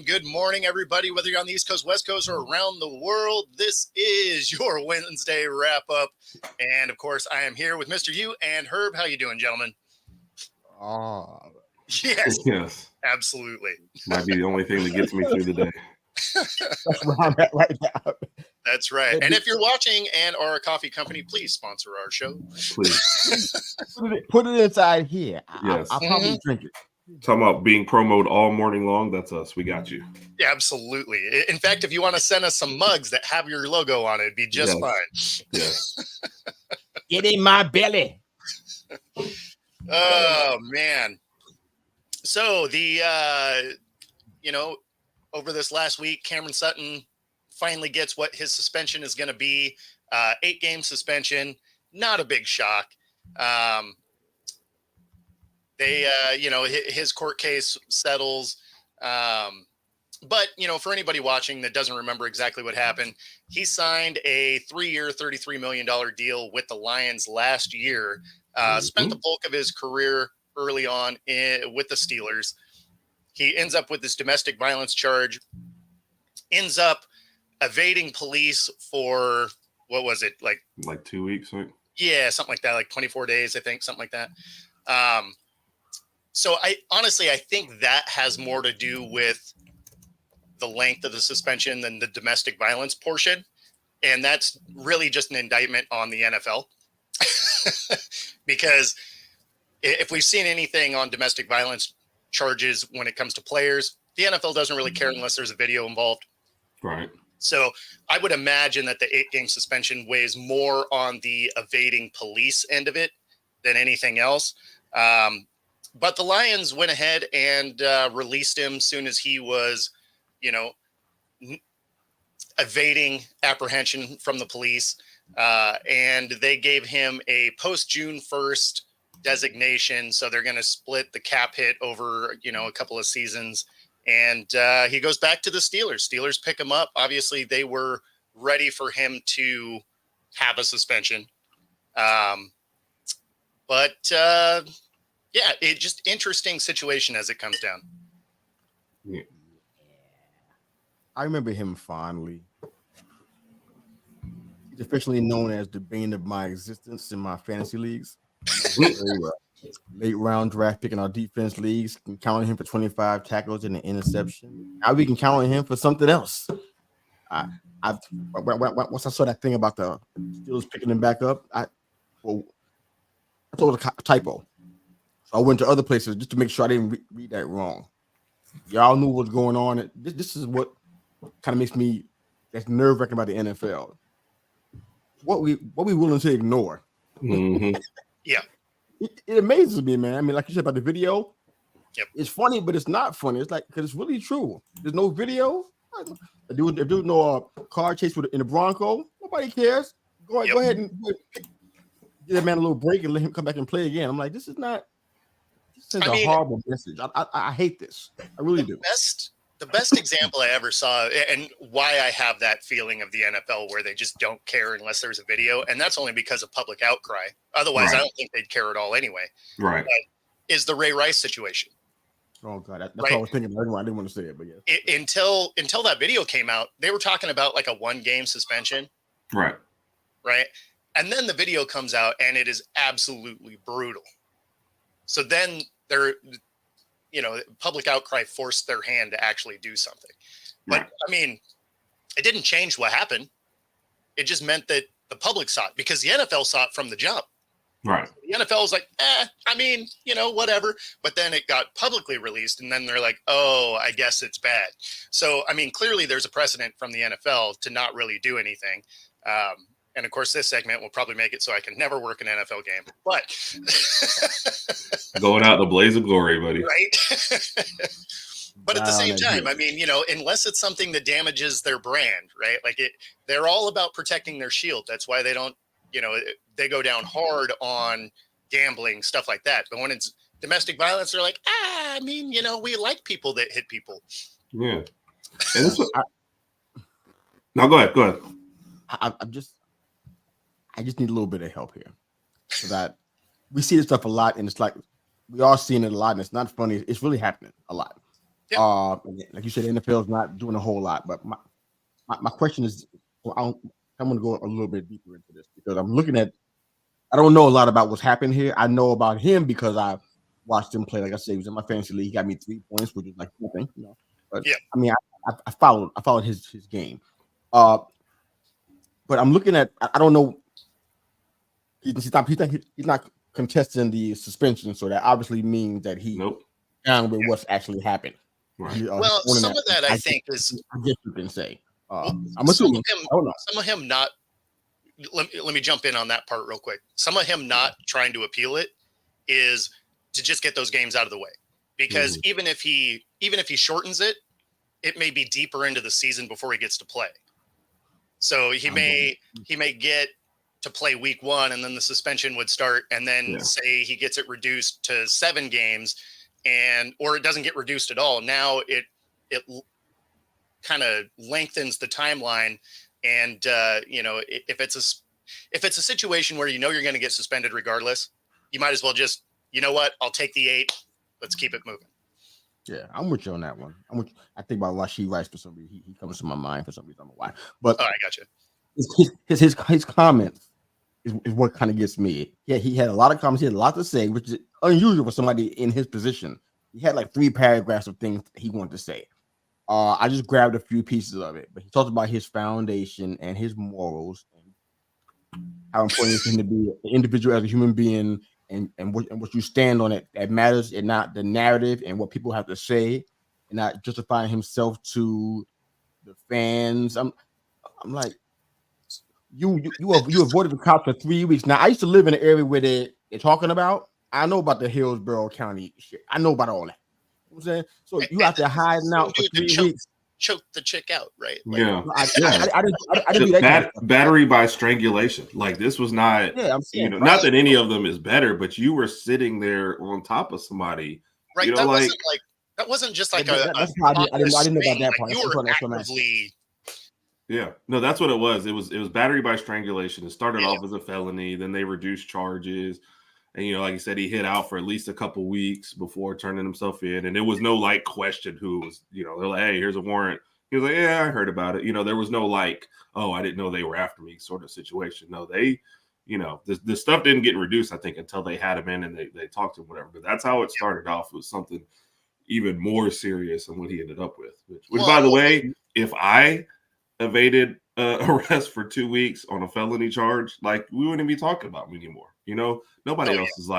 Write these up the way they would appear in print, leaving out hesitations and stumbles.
good morning, everybody, whether you're on the East Coast, West Coast, or around the world. This is your Wednesday wrap-up. And, of course, I am here with Mr. U and Herb. How you doing, gentlemen? Yes. Yes. Absolutely. Might be the only thing that gets me through the day. That's where I'm at right now. That's right. And if you're watching and are a coffee company, please sponsor our show. Please. Put it inside here. Yes. I'll probably drink it. Talking about being promoted all morning long, that's us. We got you. Yeah, absolutely. In fact, if you want to send us some mugs that have your logo on it, it'd be just fine. Yes. Get in my belly. Oh, man. So over this last week, Cameron Sutton finally gets what his suspension is going to be. 8-game suspension. Not a big shock. His court case settles. But, for anybody watching that doesn't remember exactly what happened, he signed a 3-year, $33 million deal with the Lions last year, spent the bulk of his career early on with the Steelers. He ends up with this domestic violence charge, ends up evading police for, what was it? Like 2 weeks, right? Yeah, something like that, like 24 days, I think, something like that. So I think that has more to do with the length of the suspension than the domestic violence portion. And that's really just an indictment on the NFL. Because if we've seen anything on domestic violence charges when it comes to players, the NFL doesn't really care unless there's a video involved. Right. So I would imagine that the 8-game suspension weighs more on the evading police end of it than anything else. But the Lions went ahead and released him soon as he was, evading apprehension from the police. And they gave him a post-June 1st designation. So they're going to split the cap hit over, a couple of seasons. And he goes back to the Steelers. Steelers pick him up. Obviously, they were ready for him to have a suspension. It's just interesting situation as it comes down. Yeah. I remember him fondly. He's officially known as the bane of my existence in my fantasy leagues. Late round draft pick in our defense leagues. Can count on him for 25 tackles and an interception. Now we can count on him for something else. Once I saw that thing about the Steelers picking him back up, I thought it was a typo. So I went to other places just to make sure I didn't read that wrong. Y'all knew what was going on. This is what kind of makes me that's nerve-wracking about the NFL. What we willing to ignore. Mm-hmm. Yeah. It amazes me, man. I mean, like you said about the video, It's funny, but it's not funny. It's like because it's really true. There's no video. If there's no car chase in the Bronco, nobody cares. Go ahead and give that man a little break and let him come back and play again. I'm like, this is a horrible message. I hate this. I really do. The best example I ever saw, and why I have that feeling of the NFL where they just don't care unless there's a video, and that's only because of public outcry. Otherwise, I don't think they'd care at all anyway. Right. Is the Ray Rice situation. Oh, God. That's what I was thinking. I didn't want to say it, but yeah. Until that video came out, they were talking about like a 1-game suspension. Right. Right. And then the video comes out, and it is absolutely brutal. So then public outcry forced their hand to actually do something. But, I mean, it didn't change what happened. It just meant that the public saw it because the NFL saw it from the jump. Right. The NFL was like, whatever. But then it got publicly released, and then they're like, oh, I guess it's bad. So, I mean, clearly there's a precedent from the NFL to not really do anything. And, of course, this segment will probably make it so I can never work an NFL game. But going out in a blaze of glory, buddy. Right. But at the same time, I mean, unless it's something that damages their brand, right? Like they're all about protecting their shield. That's why they don't, they go down hard on gambling, stuff like that. But when it's domestic violence, they're like, we like people that hit people. Yeah. And no, go ahead. I just need a little bit of help here. So that we see this stuff a lot, and it's like we are seeing it a lot, and it's not funny. It's really happening a lot. Like you said, the NFL is not doing a whole lot. But my question is, I'm going to go a little bit deeper into this because I'm looking at. I don't know a lot about what's happened here. I know about him because I watched him play. Like I said, he was in my fantasy league. He got me 3 points, which is like nothing, you know. But yeah, I mean, I followed his game. But I'm looking at. I don't know. He's not contesting the suspension, so that obviously means that he down with what's actually happened. Right. Well, some of that I think is. I guess you can say. I'm assuming. Some of him not. Let me jump in on that part real quick. Some of him not trying to appeal it is to just get those games out of the way, because even if he shortens it, it may be deeper into the season before he gets to play. So he may get to play week 1 and then the suspension would start, and then say he gets it reduced to 7 games or it doesn't get reduced at all. Now it kind of lengthens the timeline. And if it's a situation where you're going to get suspended regardless, you might as well just, you know what, I'll take the 8. Let's keep it moving. Yeah, I'm with you on that one. I think about Rashee Rice for some reason. He comes to my mind for some reason. I don't know why. But I got you. His comments is what kind of gets me. Yeah, he had a lot of comments. He had a lot to say, which is unusual for somebody in his position. He had like 3 paragraphs of things he wanted to say. I just grabbed a few pieces of it, but he talked about his foundation and his morals and how important it is for him to be an individual as a human being and what you stand on it that matters, and not the narrative and what people have to say, and not justifying himself to the fans. I'm like, you avoided the cops for 3 weeks. Now I used to live in an area where they're talking about. I know about the Hillsborough County shit. I know about all that. You know what I'm saying? So you out there hiding out for 3 weeks. Choke the chick out, right? Like, I didn't do that. Battery by strangulation. Like, this was not, I'm saying, not that any of them is better, but you were sitting there on top of somebody. Right. That wasn't just like I didn't know about that part. You were actively. Yeah, no, that's what it was. It was battery by strangulation. It started off as a felony, then they reduced charges. And, like you said, he hid out for at least a couple weeks before turning himself in. And there was no question who was, they're like, hey, here's a warrant. He was like, yeah, I heard about it. There was no oh, I didn't know they were after me sort of situation. No, they, the stuff didn't get reduced, I think, until they had him in and they talked to him, whatever. But that's how it started off. It was something even more serious than what he ended up with. Which by the way, if I evaded arrest for 2 weeks on a felony charge, we wouldn't be talking about me anymore. Nobody else is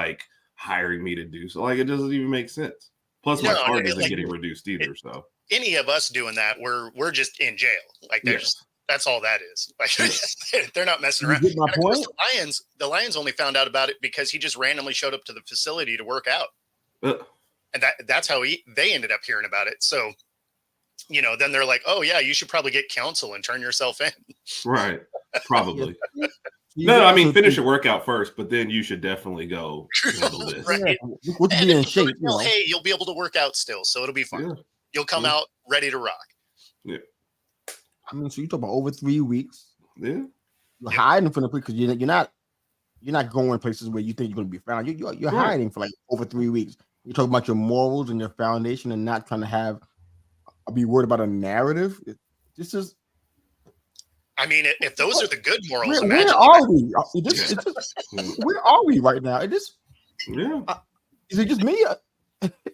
hiring me to do so. It doesn't even make sense. Plus, my charge isn't getting reduced either. So any of us doing that, we're just in jail. That's all that is. They're not messing around. You get my point? The Lions only found out about it because he just randomly showed up to the facility to work out, and that's how they ended up hearing about it. So, then they're like, "Oh yeah, you should probably get counsel and turn yourself in." Right? Probably. No, I mean, finish your workout first, but then you should definitely go handle this. Right. Be in shape, hey, you'll be able to work out still, so it'll be fun. Yeah. You'll come out ready to rock. Yeah. I mean, so you talk about over 3 weeks. Yeah. You're hiding from the police because you're not going places where you think you're going to be found. You're hiding for over 3 weeks. You're talking about your morals and your foundation and not trying to be worried about a narrative. This is. I mean, if those are the good morals, where are we? Where are we right now? Is it just me?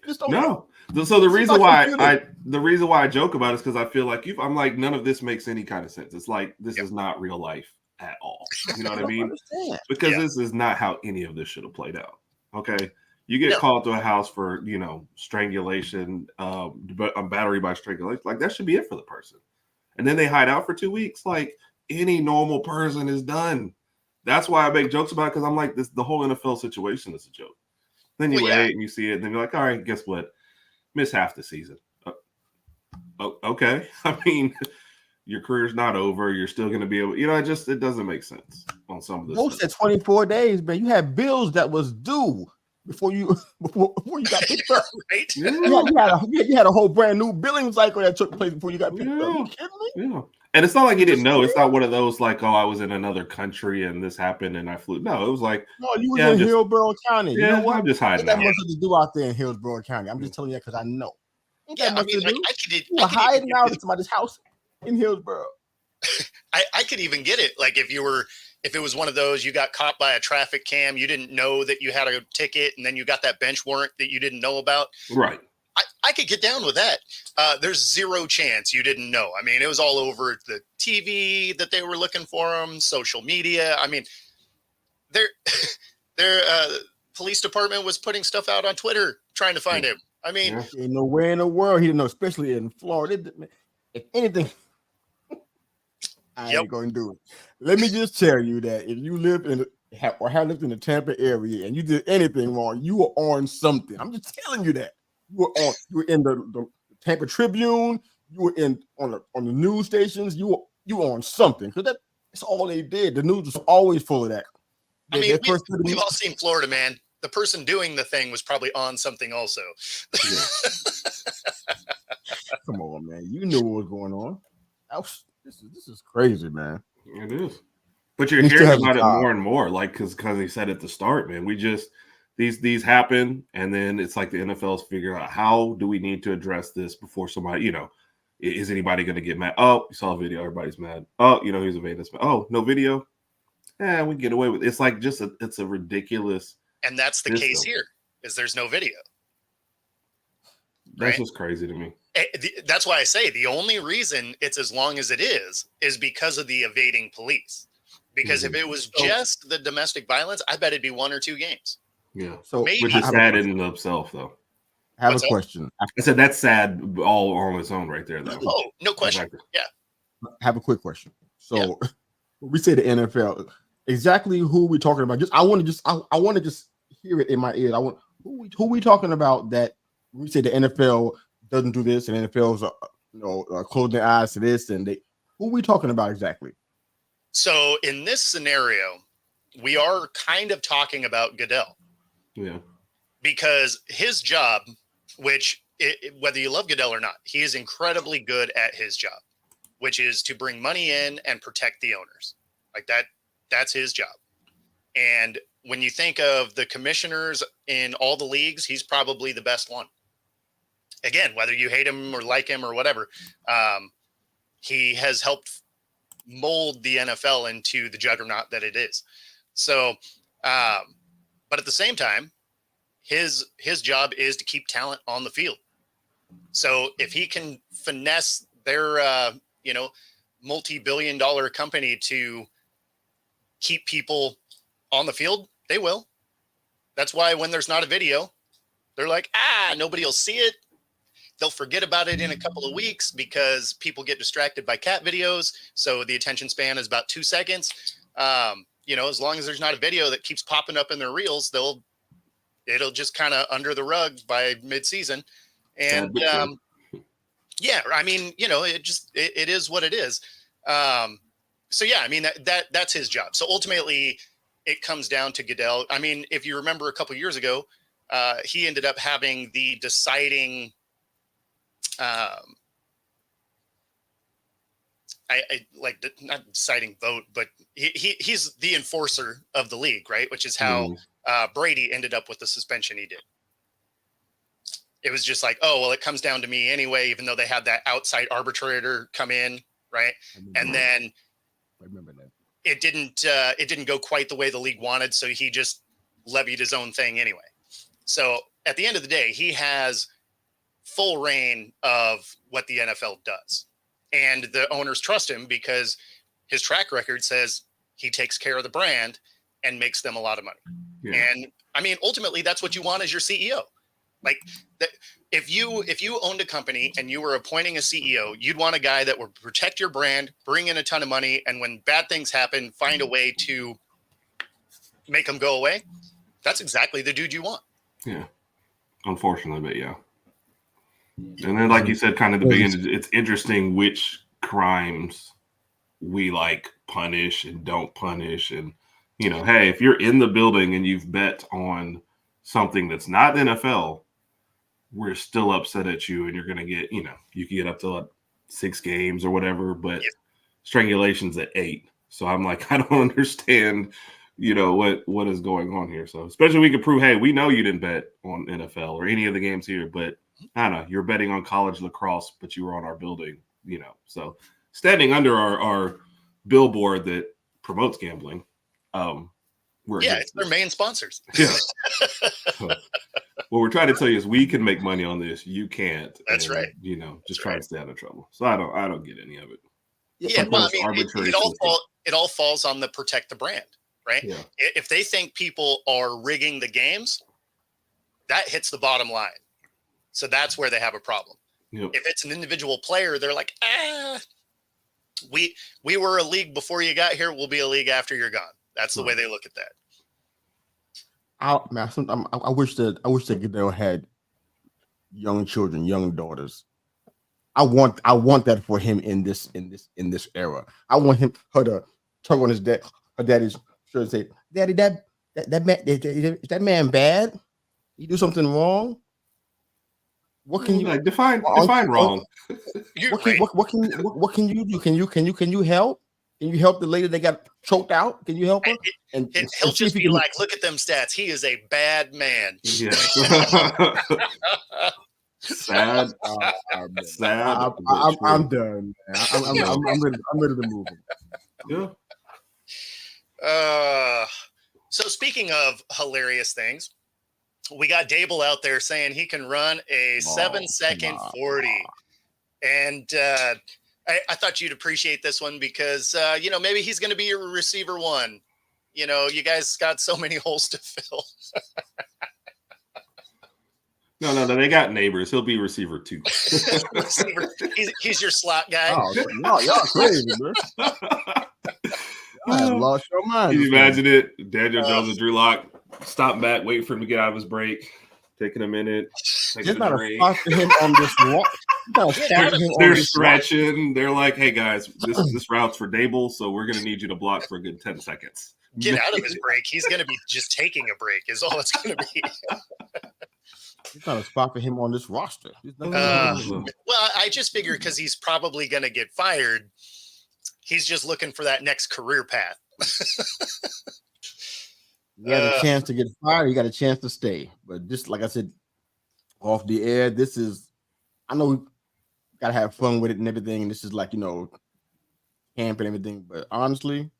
Just don't know. So the reason why I joke about it is because I feel like I'm like, none of this makes any kind of sense. It's like this is not real life at all. You know what I mean? Because this is not how any of this should have played out. Okay, you get called to a house for strangulation, battery by strangulation. That should be it for the person. And then they hide out for 2 weeks. Like any normal person is done. That's why I make jokes about it, because I'm like, the whole NFL situation is a joke. Then you wait and you see it, and then you're like, all right, guess what? Miss half the season. Okay. I mean, your career's not over. You're still going to be able, it doesn't make sense on some of this. Most at 24 days, man. You had bills that was due before you got picked up. Right? Yeah. You had a whole brand new billing cycle that took place before you got picked up. Are you kidding me? Yeah. And it's not like you didn't know. It's not one of those oh, I was in another country and this happened and I flew. No, it was like, no, you was in Hillsborough County. Yeah, you know what? I'm just hiding. That much to do out there in Hillsborough County. I'm just telling you that because I know. Ain't Yeah, that I much mean, to like do. I could, You I were could even hiding get out this- at somebody's house in Hillsborough. I could even get it. Like if it was one of those, you got caught by a traffic cam, you didn't know that you had a ticket, and then you got that bench warrant that you didn't know about. Right. I could get down with that. There's zero chance you didn't know. I mean, it was all over the TV that they were looking for him, social media. I mean, their police department was putting stuff out on Twitter trying to find him. I mean, Yeah. Ain't nowhere in the world he didn't know, especially in Florida. If anything, I Yep. ain't going to do it. Let me just tell you that if you live in or have lived in the Tampa area and you did anything wrong, you were on something. I'm just telling you that. You were in the Tampa Tribune, you were on the news stations, you were on something, because that's all they did. The news was always full of that. I mean, we've all seen Florida, man. The person doing the thing was probably on something also. Yeah. Come on, man. You knew what was going on. This is crazy, man. It is. But you're He still hearing has a about it job. more and more, like because he said at the start, man. We just these happen, and then it's like the NFL's figuring out how do we need to address this before somebody, is anybody going to get mad? Oh, you saw a video, everybody's mad. Oh, he's evading this. Oh, no video. Yeah, we get away with it. It's like it's a ridiculous. And that's the case here, is there's no video. That's right? just crazy to me. That's why I say the only reason it's as long as it is because of the evading police. Because if it was just the domestic violence, I bet it'd be 1 or 2 games. Yeah. So Maybe. Which is sad in and of itself, though. I have What's a that? question. I said that's sad all on its own right there, though. Oh, no question. Yeah. I have a quick question. So when we say the NFL, exactly who we talking about? I want to just hear it in my ears. I want who we talking about that when we say the NFL doesn't do this and NFL's closing their eyes to this, and who we talking about exactly? So in this scenario, we are kind of talking about Goodell. Yeah. Because his job, which whether you love Goodell or not, he is incredibly good at his job, which is to bring money in and protect the owners. Like that's his job. And when you think of the commissioners in all the leagues, he's probably the best one. Again, whether you hate him or like him or whatever, he has helped mold the NFL into the juggernaut that it is. So, but at the same time, his job is to keep talent on the field. So if he can finesse their multi-billion-dollar company to keep people on the field, they will. That's why when there's not a video, they're like, nobody will see it. They'll forget about it in a couple of weeks because people get distracted by cat videos. So the attention span is about 2 seconds. As long as there's not a video that keeps popping up in their reels, it'll just kind of under the rug by mid-season. And I mean, it is what it is. So yeah, I mean that's his job. So ultimately it comes down to Goodell. I mean, if you remember a couple of years ago, he ended up having the deciding not deciding vote, but he's the enforcer of the league, right? Which is how Brady ended up with the suspension he did. It was just like, oh, well, it comes down to me anyway, even though they had that outside arbitrator come in, right? And then I remember that. It didn't go quite the way the league wanted, so he just levied his own thing anyway. So at the end of the day, he has full reign of what the NFL does. And the owners trust him because his track record says he takes care of the brand and makes them a lot of money. Yeah. And I mean, ultimately, that's what you want as your CEO. Like, if you owned a company and you were appointing a CEO, you'd want a guy that would protect your brand, bring in a ton of money, and when bad things happen, find a way to make them go away. That's exactly the dude you want. Yeah. Unfortunately, but yeah. And then, like you said, kind of the beginning, it's interesting which crimes we punish and don't punish. And, hey, if you're in the building and you've bet on something that's not NFL, we're still upset at you, and you're going to get, you can get up to 6 games or whatever, but strangulation's at 8. So I'm like, I don't understand, what is going on here. So especially we could prove, hey, we know you didn't bet on NFL or any of the games here, but I don't know, you're betting on college lacrosse, but you were on our building, So standing under our billboard that promotes gambling, it's their main sponsors. Yeah. What we're trying to tell you is we can make money on this. You can't. That's right. Just try to stay out of trouble. So I don't get any of it. Yeah, well, I mean, it all falls on the protect the brand, right? Yeah. If they think people are rigging the games, that hits the bottom line. So that's where they have a problem. Yep. If it's an individual player, they're like, we were a league before you got here. We'll be a league after you're gone. That's the way they look at that. I wish that Goodell had young children, young daughters. I want that for him in this era. I want her to tug on her daddy's shirt and say, "Daddy, that man is that man bad? He do something wrong? What can you define wrong? What can you do? Can you help? Can you help the lady that got choked out? Can you help her?" And he'll just be like, "Look at them stats. He is a bad man." Yeah. Sad. Sad. I'm done. Man. I'm ready to move him. Yeah. So speaking of hilarious things, we got Dable out there saying he can run a 7-second 40, and I thought you'd appreciate this one because maybe he's going to be your receiver one. You guys got so many holes to fill. No, they got Neighbors. He'll be receiver 2. He's your slot guy. Oh, no, y'all crazy, man. I lost your mind. Can you imagine it? Daniel Jones and Drew Lock stop back, wait for him to get out of his break, taking a minute. There's not a spot for him on this walk. They're stretching. They're like, "Hey guys, this route's for Dable, so we're gonna need you to block for a good 10 seconds." Get out of his break. He's gonna be just taking a break. Is all it's gonna be. There's not a spot for him on this roster. Well, I just figured because he's probably gonna get fired. He's just looking for that next career path. You had a chance to get fired. You got a chance to stay. But just like I said, off the air, I know we got to have fun with it and everything. And this is like, camp and everything. But honestly,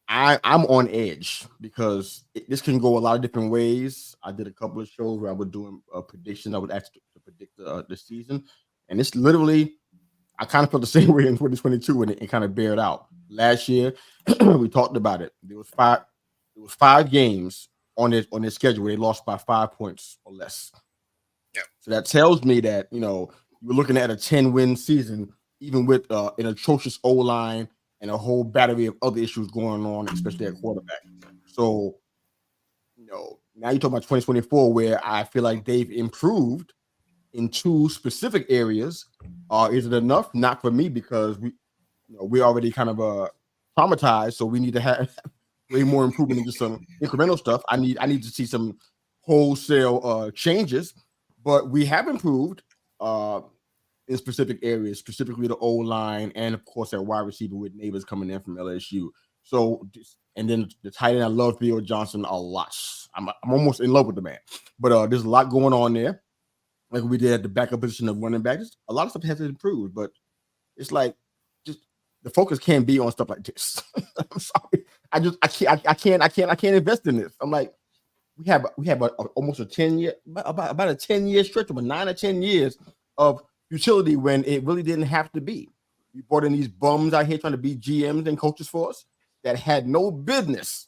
I'm on edge because this can go a lot of different ways. I did a couple of shows where I was doing predictions. I would ask to predict the season. And it's literally, I kind of felt the same way in 2022 and it kind of bared out. Last year, we talked about it. There was five games on their schedule where they lost by 5 points or less. Yeah. So that tells me that, you're looking at a 10-win season, even with an atrocious O-line and a whole battery of other issues going on, especially at quarterback. So, now you're talking about 2024, where I feel like they've improved in 2 specific areas. Is it enough? Not for me, because we're already kind of traumatized, so we need to have way more improvement than just some incremental stuff. I need to see some wholesale changes, but we have improved in specific areas, specifically the O-line, and of course that wide receiver with Neighbors coming in from LSU. So, and then the tight end, I love Theo Johnson a lot. I'm almost in love with the man, but there's a lot going on there. Like we did at the backup position of running back, just a lot of stuff has improved, but it's like just the focus can't be on stuff like this. I'm sorry. I can't invest in this. I'm like, we have almost a 10-year, about a 10-year stretch of 9 or 10 years of utility when it really didn't have to be. We brought in these bums out here trying to be GMs and coaches for us that had no business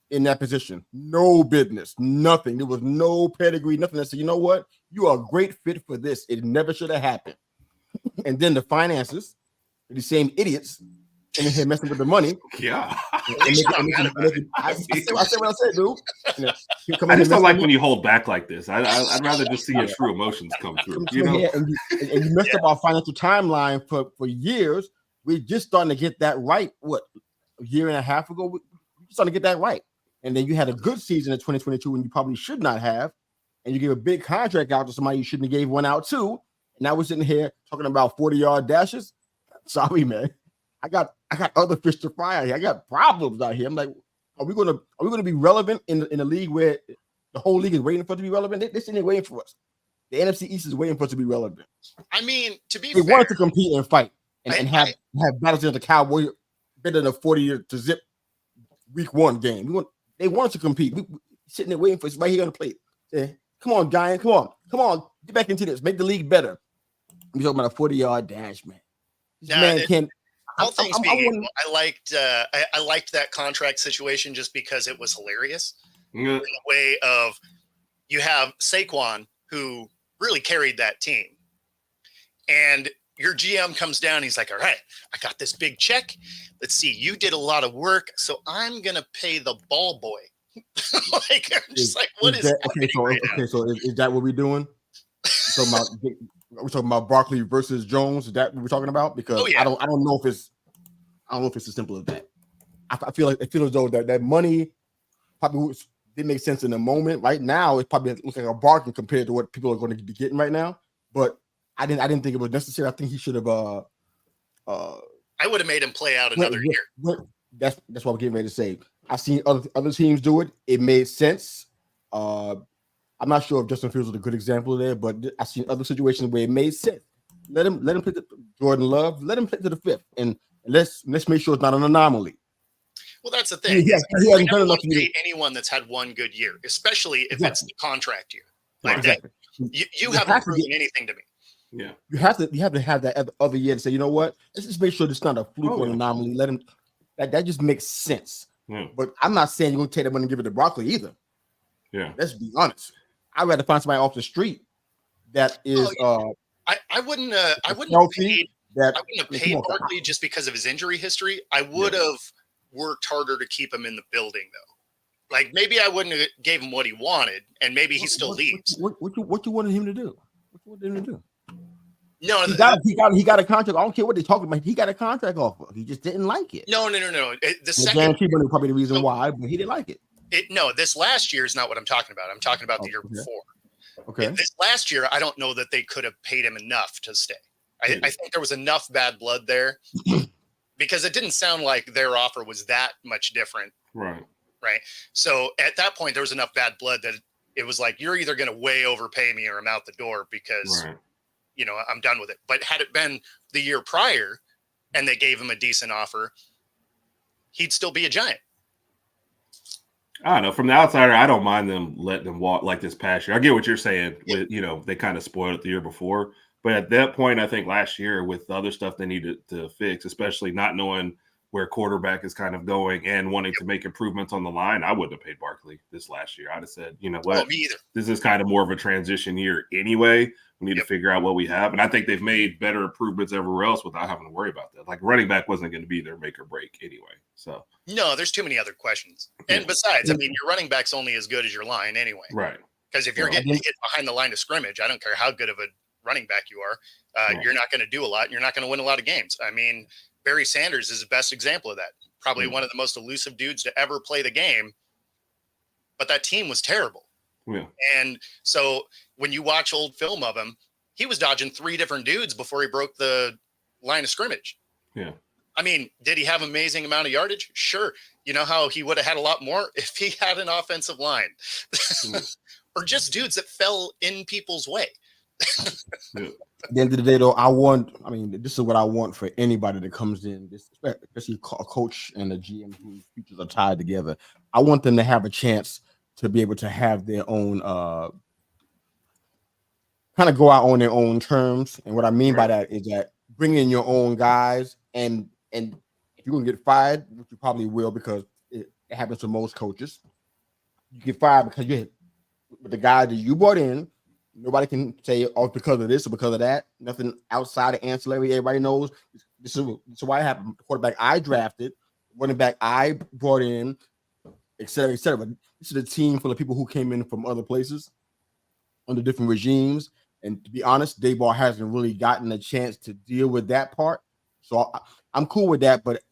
in that position. No business, nothing. There was no pedigree, nothing that said, you know what? You are a great fit for this. It never should have happened. And then the finances, the same idiots, and then messing with the money. Yeah. I said what I said, dude. I just don't like when you hold back like this. I'd rather just see your true emotions come through. And you messed up our financial timeline for years. We're just starting to get that right. What, a year and a half ago? We're starting to get that right. And then you had a good season in 2022 when you probably should not have. And you gave a big contract out to somebody you shouldn't have gave one out to. And now we're sitting here talking about 40-yard dashes. Sorry, man. I got other fish to fry here. I got problems out here. I'm like, are we gonna be relevant in the league where the whole league is waiting for it to be relevant? This ain't waiting for us. The NFC East is waiting for us to be relevant. I mean, to be They fair, wanted to compete and fight and have battles against the Cowboys better than a 40-year to zip week 1 game. They wanted to compete. We sitting there waiting for us right here on the plate. Say, come on, Giants, come on, get back into this, make the league better. We talking about a 40-yard dash, man. This man can't. All things being equal, I liked that contract situation just because it was hilarious. In the way of you have Saquon, who really carried that team, and your GM comes down. He's like, "All right, I got this big check. Let's see, you did a lot of work, so I'm gonna pay the ball boy." Like, I'm just like, what is that? So is that what we're doing? We're talking about Barkley versus Jones. Is that what we're talking about? Because I don't know if it's as simple as that. I feel as though that money probably didn't make sense in the moment. Right now, it probably looks like a bargain compared to what people are going to be getting right now. But I didn't think it was necessary. I think he should have. I would have made him play out another year. That's what I'm getting ready to say. I've seen other teams do it. It made sense. I'm not sure if Justin Fields is a good example there, but I've seen other situations where it made sense. Let him play Jordan Love. Let him play to the 5th, and let's make sure it's not an anomaly. Well, that's the thing. He hasn't done enough to pay anyone that's had one good year, especially if it's the contract year. Like exactly. You haven't proven anything to me. Yeah, you have to have that other year to say, you know what? Let's just make sure it's not a fluke or an anomaly. Let him. That just makes sense. Yeah. But I'm not saying you're going to take that money and give it to Broccoli either. Yeah, let's be honest. I'd rather find somebody off the street that is. I wouldn't have paid Barkley just because of his injury history. I would have worked harder to keep him in the building, though. Like, maybe I wouldn't have gave him what he wanted, and maybe he still leaves. What you wanted him to do? What you wanted him to do? No, he got a contract. I don't care what they're talking about. He got a contract offer. He just didn't like it. No. The second guarantee money probably the reason why, but he didn't like it. This last year is not what I'm talking about. I'm talking about the year before. Okay. This last year, I don't know that they could have paid him enough to stay. I think there was enough bad blood there because it didn't sound like their offer was that much different. Right. So at that point, there was enough bad blood that it was like, you're either going to way overpay me or I'm out the door because, I'm done with it. But had it been the year prior and they gave him a decent offer, he'd still be a Giant. I don't know. From the outsider, I don't mind them letting them walk like this past year. I get what you're saying. With, they kind of spoiled it the year before. But at that point, I think last year with the other stuff they needed to fix, especially not knowing where quarterback is kind of going and wanting to make improvements on the line, I wouldn't have paid Barkley this last year. I'd have said, you know what, me either. This is kind of more of a transition year anyway. We need to figure out what we have. And I think they've made better improvements everywhere else without having to worry about that. Like running back wasn't going to be their make or break anyway. So no, there's too many other questions. And besides, I mean, your running back's only as good as your line anyway. Right. Because if you're getting hit behind the line of scrimmage, I don't care how good of a running back you are, you're not going to do a lot. You're not going to win a lot of games. I mean, Barry Sanders is the best example of that. Probably one of the most elusive dudes to ever play the game, but that team was terrible. Yeah. And so when you watch old film of him, he was dodging 3 different dudes before he broke the line of scrimmage. Yeah. I mean, did he have an amazing amount of yardage? Sure. You know how he would have had a lot more if he had an offensive line or just dudes that fell in people's way. At the end of the day, though, this is what I want for anybody that comes in, especially a coach and a GM whose futures are tied together. I want them to have a chance to be able to have their own, kind of go out on their own terms. And what I mean by that is that bring in your own guys, and if you're going to get fired, which you probably will because it happens to most coaches, you get fired because you hit the guy that you brought in. Nobody can say, oh, because of this or because of that. Nothing outside of ancillary. Everybody knows this is why it happened. The quarterback I drafted, running back I brought in, et cetera, et cetera. This is a team full of people who came in from other places under different regimes. And to be honest, Daboll hasn't really gotten a chance to deal with that part. So I'm cool with that. But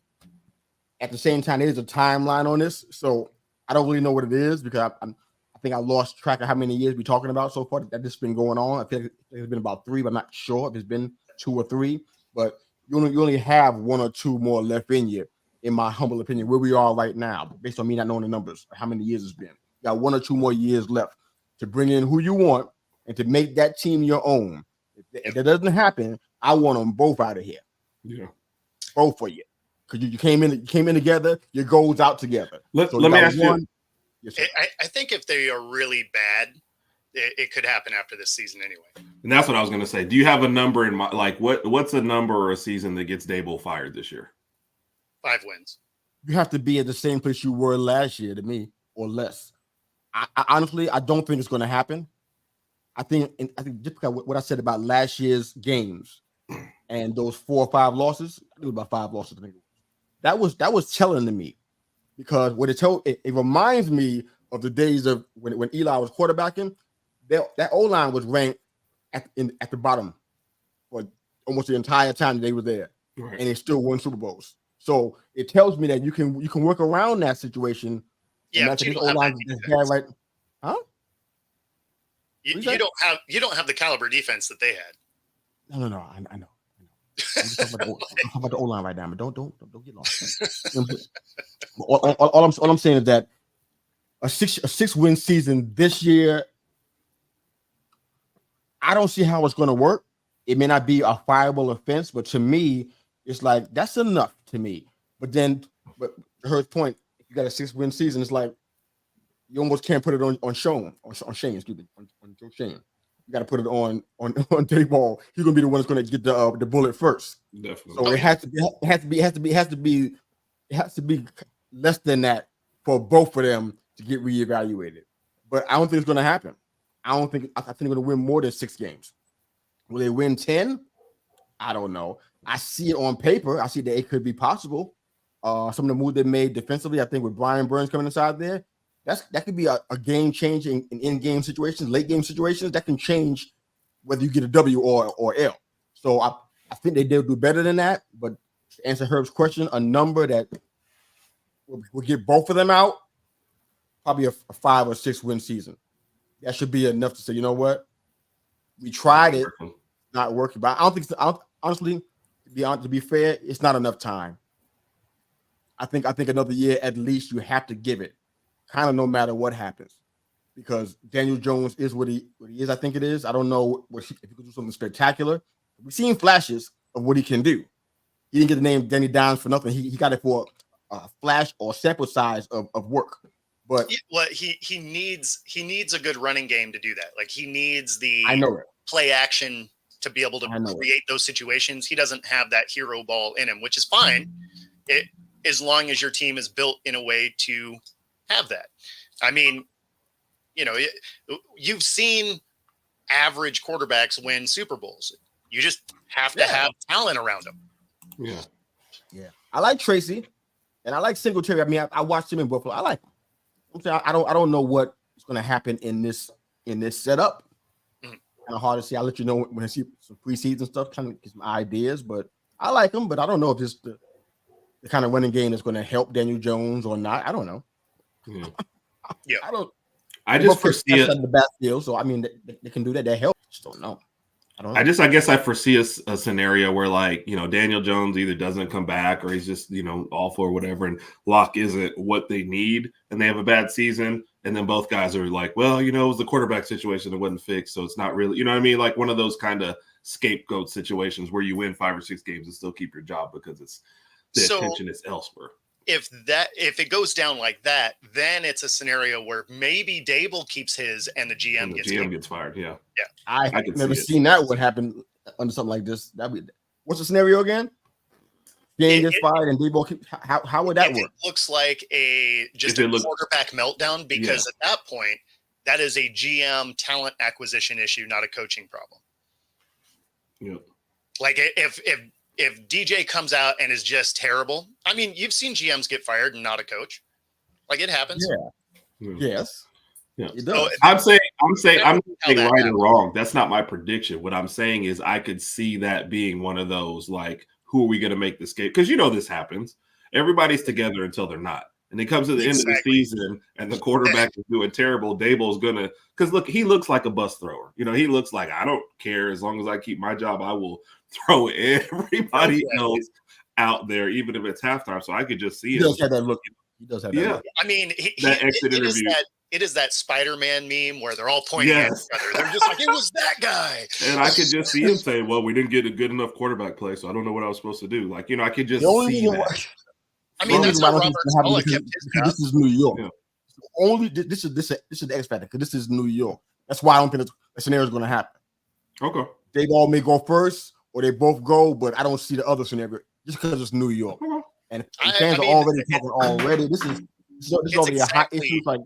at the same time, there's a timeline on this. So I don't really know what it is because I think I lost track of how many years we're talking about so far that this has been going on. I think it's been about 3, but I'm not sure if it's been 2 or 3. But you only have 1 or 2 more left in you, in my humble opinion, where we are right now, based on me not knowing the numbers, how many years it's been. You got 1 or 2 more years left to bring in who you want and to make that team your own. If that doesn't happen, I want them both out of here. Yeah, both for you, because you came in together. Your goals out together. Let you me got ask you. Yes, sir. I think if they are really bad, it could happen after this season anyway. And that's what I was going to say. Do you have a number in mind? Like, what's a number or a season that gets Daboll fired this year? 5 wins. You have to be at the same place you were last year, to me, or less. I honestly, I don't think it's going to happen. I think just because what I said about last year's games and those 4 or 5 losses, I think it was about 5 losses. I think that was telling to me, because what it reminds me of the days of when Eli was quarterbacking. That O-line was ranked at the bottom for almost the entire time they were there, Right. and they still won Super Bowls. So it tells me that you can work around that situation. Yeah, and but you this don't have O-line that is defense. bad, right? Huh? You don't have the caliber defense that they had. No. I know. I'm just talking about the O-line right now, but don't get lost. all I'm saying is that a 6-win season this year, I don't see how it's going to work. It may not be a fireable offense, but to me, it's like that's enough to me. But to her point, if you got a 6-win season, it's like you almost can't put it on Shane. Excuse me, on Joe Shane. You got to put it on Daboll. He's going to be the one that's going to get the bullet first. Definitely. So it has to be less than that for both of them to get reevaluated. But I don't think it's going to happen. I think they're going to win more than 6 games. Will they win 10? I don't know. I see it on paper. I see that it could be possible. Some of the moves they made defensively, I think with Brian Burns coming inside there, that could be a game change in game situations, late game situations. That can change whether you get a W or L. So I think they did do better than that. But to answer Herb's question, a number that will get both of them out, probably a 5 or 6 win season. That should be enough to say, you know what? We tried it, not working. But I don't think honestly, to be fair, it's not enough time. I think another year at least you have to give it, kind of no matter what happens, because Daniel Jones is what he is. I think it is. I don't know if he could do something spectacular. We've seen flashes of what he can do. He didn't get the name Danny Dimes for nothing. He got it for a flash or sample size of work. But he needs a good running game to do that. Like he needs the play action to be able to create those situations. He doesn't have that hero ball in him, which is fine. As long as your team is built in a way to have that. I mean, you've seen average quarterbacks win Super Bowls. You just have to have talent around them. Yeah. I like Tracy, and I like Singletary. I mean, I watched him in Buffalo. I like him. I'm saying I don't know what is going to happen in this setup. Kind of hard to see. I'll let you know when I see some preseason stuff, kind of get some ideas. But I like him, but I don't know if this the kind of running game that's going to help Daniel Jones or not. I don't know. Yeah, I just foresee it in the backfield. So I mean, they can do that. That helps. Just don't know. I guess I foresee a scenario where, like, Daniel Jones either doesn't come back or he's just, awful or whatever, and Locke isn't what they need, and they have a bad season, and then both guys are like, well, it was the quarterback situation that wasn't fixed, so it's not really, you know what I mean? Like one of those kind of scapegoat situations where you win 5 or 6 games and still keep your job because the attention is elsewhere. If it goes down like that, then it's a scenario wwhere maybe Daboll keeps his and the GM gets fired. Yeah. I've never seen that would happen under something like this. What's the scenario again? GM gets fired and Daboll how would that work? It looks like a quarterback meltdown, because at that point, that is a GM talent acquisition issue, not a coaching problem. Yeah. Like if DJ comes out and is just terrible, I mean, you've seen GMs get fired and not a coach. Like it happens. Yeah. Yes. Yeah. It does. So I'm saying right and wrong. That's not my prediction. What I'm saying is I could see that being one of those, like, who are we going to make the escape? Because this happens. Everybody's together until they're not. And it comes to the end of the season and the quarterback is doing terrible. Daboll's gonna, because look, he looks like a bus thrower. He looks like, I don't care, as long as I keep my job, I will throw everybody else out there, even if it's halftime. So I could just see he does have that look. He does have that look. I mean, that exit interview. it is that Spider-Man meme where they're all pointing Yes. at each other. They're just like, it was that guy. And I could just see him saying, well, we didn't get a good enough quarterback play, so I don't know what I was supposed to do. Like, I could just The only see reason that. why, I mean, the only that's reason how why I don't Robert think it's gonna Saleh happen kept his because job. this is New York. Yeah. This is the X factor because this is New York. That's why I don't think the scenario is going to happen. Okay. They all may go first, or they both go, but I don't see the other scenario just because it's New York. Okay. And I fans mean, are already talking already. This is already a hot exactly- issue. Like,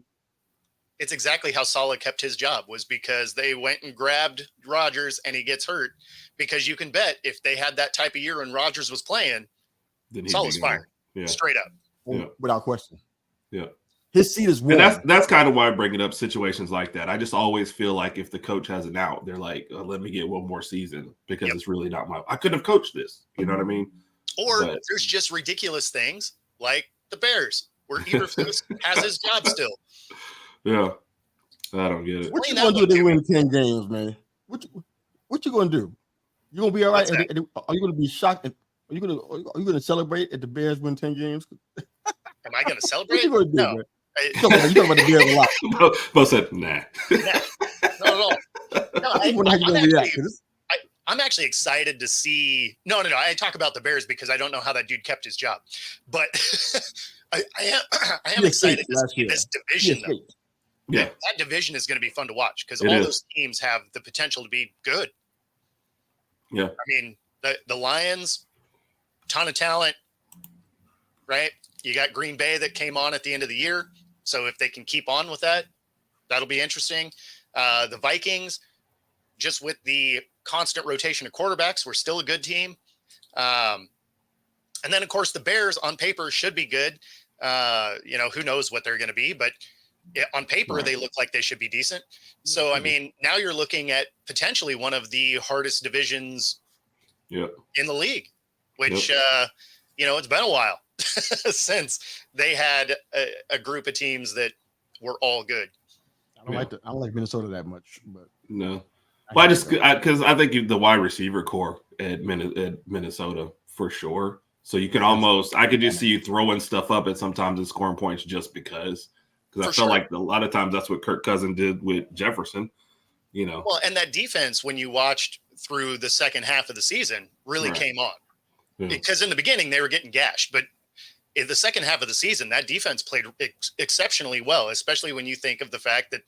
It's exactly how Saleh kept his job, was because they went and grabbed Rodgers and he gets hurt, because you can bet if they had that type of year and Rodgers was playing, Then Saleh's fired. Yeah. Straight up. Yeah. without question. Yeah. His seat is warm. And that's kind of why I bring it up situations like that. I just always feel like if the coach has an out, they're like, let me get one more season because Yep. it's really not I could have coached this. You know what I mean? Or But- there's just ridiculous things like the Bears, where Eberflus has his job still. Yeah. I don't get it. What you Explain gonna that do if they one, win 10 games, man? What you gonna do? You gonna be all right? What's that? Are you gonna be shocked? Are you gonna celebrate if the Bears win 10 games? Am I going to What celebrate? you gonna do, No. man? I- You talking about the Bears a lot. Bo said, nah. Not at all. No, I just wonder how you gonna react. 'Cause I'm actually excited to see. No. I talk about the Bears because I don't know how that dude kept his job, but I am He excited escaped to last see year. this he division. Though. escaped. Yeah. That division is going to be fun to watch because It all is. those teams have the potential to be good. Yeah. I mean, the Lions, ton of talent, right? You got Green Bay that came on at the end of the year, so if they can keep on with that, that'll be interesting. The Vikings, just with the constant rotation of quarterbacks, we're still a good team. And then, of course, the Bears on paper should be good. Who knows what they're going to be, but on paper, Right. they look like they should be decent. So, I mean, now you're looking at potentially one of the hardest divisions Yeah. in the league, which, it's been a while since they had a group of teams that were all good. I don't like Minnesota that much, but No. Well, because I think the wide receiver core at Minnesota for sure. So you can I could just see you throwing stuff up at sometimes and scoring points just because I For felt sure. like a lot of times that's what Kirk Cousins did with Jefferson. Well, and that defense, when you watched through the second half of the season, really Right. came on. Yeah. Because in the beginning, they were getting gashed. But in the second half of the season, that defense played exceptionally well, especially when you think of the fact that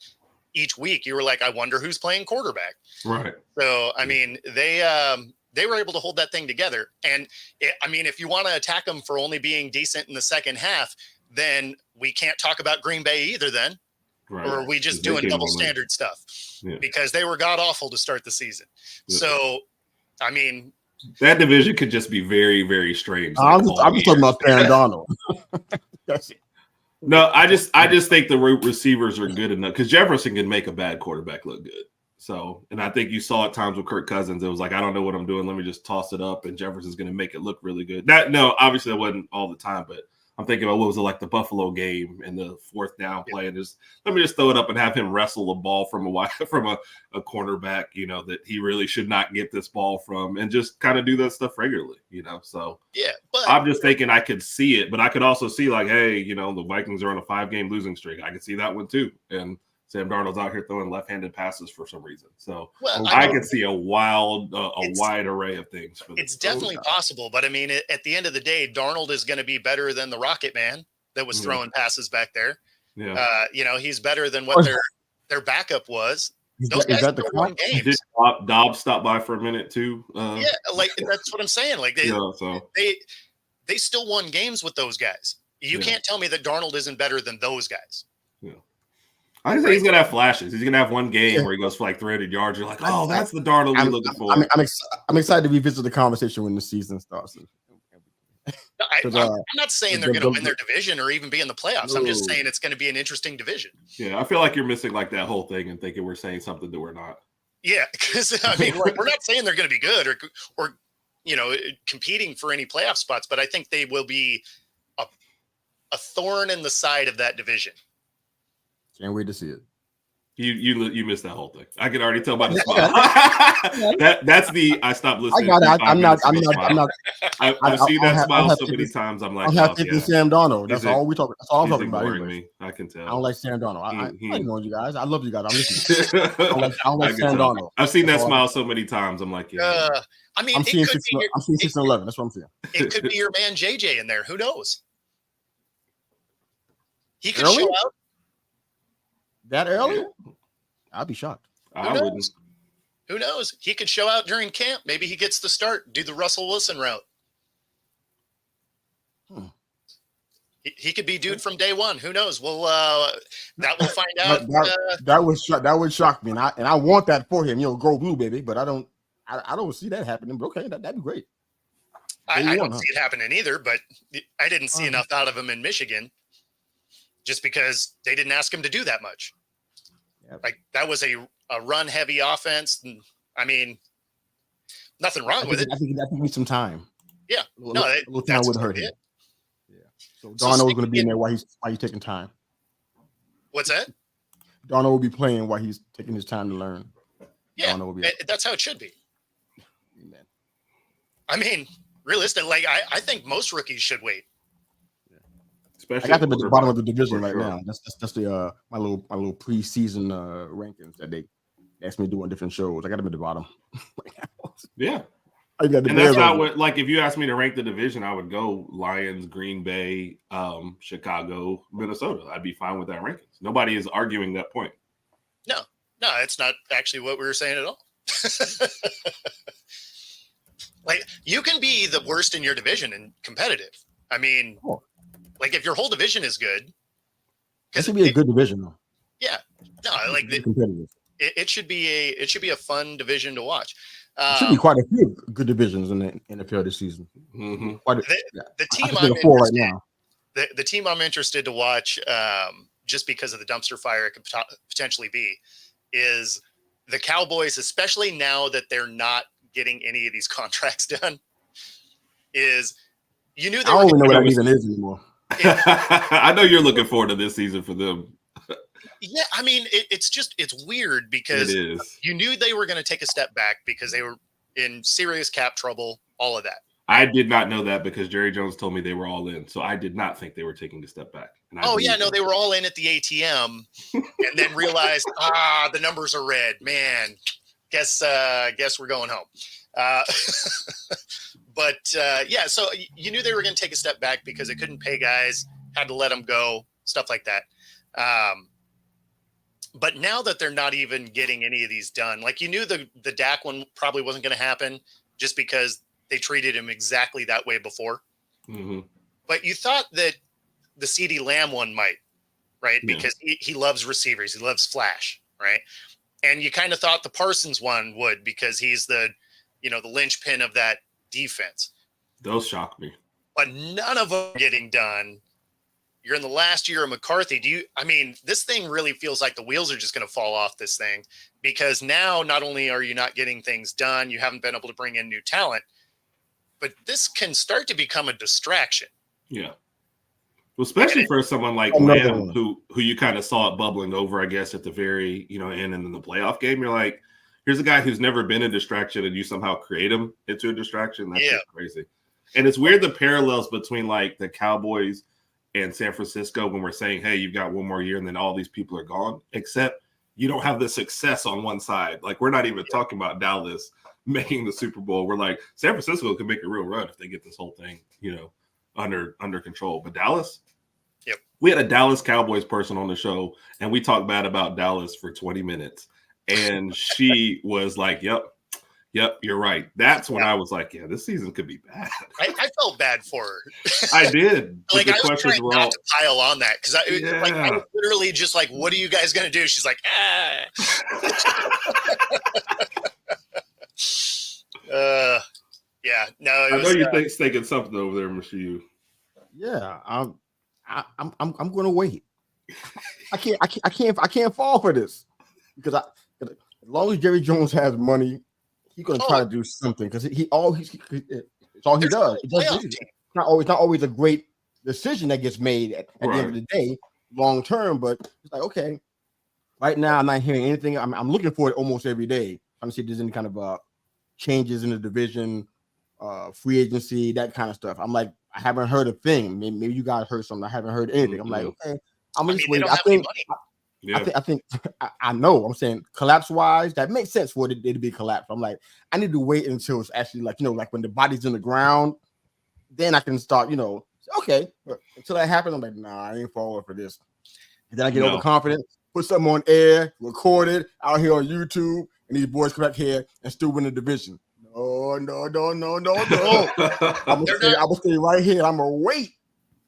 each week you were like, I wonder who's playing quarterback. Right. So, I mean, they were able to hold that thing together. And, if you want to attack them for only being decent in the second half, then we can't talk about Green Bay either then. Right. Or are we just They doing came double on late. standard stuff? Yeah. Because they were god awful to start the season. Yeah. So, I mean, That division could just be very, very strange. I'm like just all talking about year. Aaron Donald. That's it. No, I just think the receivers are good enough because Jefferson can make a bad quarterback look good. So, and I think you saw at times with Kirk Cousins, it was like, I don't know what I'm doing. Let me just toss it up, and Jefferson's going to make it look really good. Obviously that wasn't all the time, but I'm thinking about what was it like the Buffalo game and the fourth down play, and just let me just throw it up and have him wrestle a ball from a cornerback, that he really should not get this ball from, and just kind of do that stuff regularly, So yeah, but I'm just thinking I could see it, but I could also see like, hey, the Vikings are on a 5-game losing streak. I could see that one too, and Sam Darnold's out here throwing left-handed passes for some reason. So well, I mean, could see a wide array of things. For it's definitely possible. But I mean, at the end of the day, Darnold is going to be better than the Rocket Man that was Yeah. throwing passes back there. Yeah. He's better than what their backup was. Those Is guys that the still won count? games. Did Dobbs stop by for a minute too? Yeah, like that's what I'm saying. Like So they still won games with those guys. You Yeah. can't tell me that Darnold isn't better than those guys. I think he's gonna have flashes. He's gonna have one game where he goes for like 300 yards. You're like, oh, that's the Darnold we're looking for. I'm excited to revisit the conversation when the season starts. I'm not saying they're going to win their division or even be in the playoffs. I'm just No. saying it's going to be an interesting division. Yeah, I feel like you're missing like that whole thing and thinking we're saying something that we're not. Yeah, because we're not saying they're going to be good or competing for any playoff spots, but I think they will be a thorn in the side of that division. Can't wait to see it. You missed that whole thing. I can already tell by the smile. That's the I stopped listening. I got it. I'm not. I've seen that smile so many times. I'm like, I'm not thinking Sam Darnold. That's all we talking. That's all I'm talking about. Me. I can tell. I don't like Sam Darnold. I know you guys. I love you guys. I'm listening. I don't like Sam Darnold. I've seen that smile so many times. I'm like, yeah. I mean, I'm seeing 6 and 11. That's what I'm seeing. It could be your man JJ in there. Who knows? He could Early? show out that early. I'd be shocked. I wouldn't. Who knows? He could show out during camp. Maybe he gets the start. Do the Russell Wilson route. He could be dude from day one. Who knows? Well, that we'll find out. That would shock me, and I want that for him. Go blue, baby. But I don't see that happening. But okay, that'd be great. I don't see it happening either. But I didn't see enough out of him in Michigan, just because they didn't ask him to do that much. Yep. Like that was a run heavy offense. And, I mean, nothing wrong with it. I think that needs some time. Yeah, a little time would hurt him. Yeah. So Darnold was going to be in there while he's taking time. What's that? Darnold will be playing while he's taking his time to learn. Yeah, that's how it should be. Amen. I mean, realistically, like I think most rookies should wait. Especially I got them at the bottom of the division right now. That's the my little preseason rankings that they asked me to do on different shows. I got them at the bottom right now. Yeah. And that's not what, like, if you asked me to rank the division, I would go Lions, Green Bay, Chicago, Minnesota. I'd be fine with that rankings. Nobody is arguing that point. No, it's not actually what we were saying at all. Like, you can be the worst in your division and competitive. I mean, like, if your whole division is good. It should be a good division, though. Yeah. No, like, competitive. It should be a fun division to watch. There should be quite a few good divisions in the NFL this season. Mm-hmm. The team the team I'm interested to watch, just because of the dumpster fire it could potentially be, is the Cowboys, especially now that they're not getting any of these contracts done. I don't even know what that even is anymore. I know you're looking forward to this season for them. Yeah, I mean, it's weird because you knew they were going to take a step back because they were in serious cap trouble, all of that. I did not know that because Jerry Jones told me they were all in. So I did not think they were taking a step back. They were all in at the ATM and then realized, the numbers are red. Man, guess we're going home. So you knew they were going to take a step back because they couldn't pay guys, had to let them go, stuff like that. But now that they're not even getting any of these done, like you knew the Dak one probably wasn't going to happen just because they treated him exactly that way before. Mm-hmm. But you thought that the CeeDee Lamb one might, right? Yeah. Because he loves receivers. He loves flash, right? And you kind of thought the Parsons one would because he's the linchpin of that defense. Those shock me. But none of them getting done. You're in the last year of McCarthy. This thing really feels like the wheels are just going to fall off this thing because now not only are you not getting things done, you haven't been able to bring in new talent, but this can start to become a distraction. Yeah. Well, especially for someone like Lamb, who you kind of saw it bubbling over, I guess, at the very, end and in the playoff game. You're like, here's a guy who's never been a distraction and you somehow create him into a distraction. That's just crazy. And it's weird the parallels between like the Cowboys and San Francisco when we're saying, hey, you've got one more year and then all these people are gone, except you don't have the success on one side. Like, we're not even talking about Dallas making the Super Bowl. We're like, San Francisco can make a real run if they get this whole thing, under control. But Dallas, we had a Dallas Cowboys person on the show and we talked bad about Dallas for 20 minutes. And she was like, yep, you're right. That's when I was like, yeah, this season could be bad. I felt bad for her. I did. Like, I was trying not to pile on that because I was literally just like, what are you guys going to do? She's like, yeah, no. I know you're thinking something over there, Mr. U. Yeah, I'm going to wait. I can't fall for this because as long as Jerry Jones has money, he's going to try to do something because it's all he does. It's not always a great decision that gets made at the end of the day, long term. But it's like, okay, if Right now, I'm not hearing anything. I'm looking for it almost every day. Trying to see if there's any kind of changes in the division, free agency, that kind of stuff. I'm like, I haven't heard a thing. Maybe you guys heard something. I haven't heard anything. I'm like, okay, I'm I just mean, they waiting. don't I have any think, money. Yeah. I think, I know. I'm saying collapse wise, that makes sense for it to be collapsed. I'm like, I need to wait until it's actually like, like when the body's in the ground, then I can start, okay. But until that happens, I'm like, nah, I ain't falling for this. And then I get overconfident, put something on air, record it out here on YouTube, and these boys come back here and still win the division. No. I'm gonna stay right here. I'm gonna wait.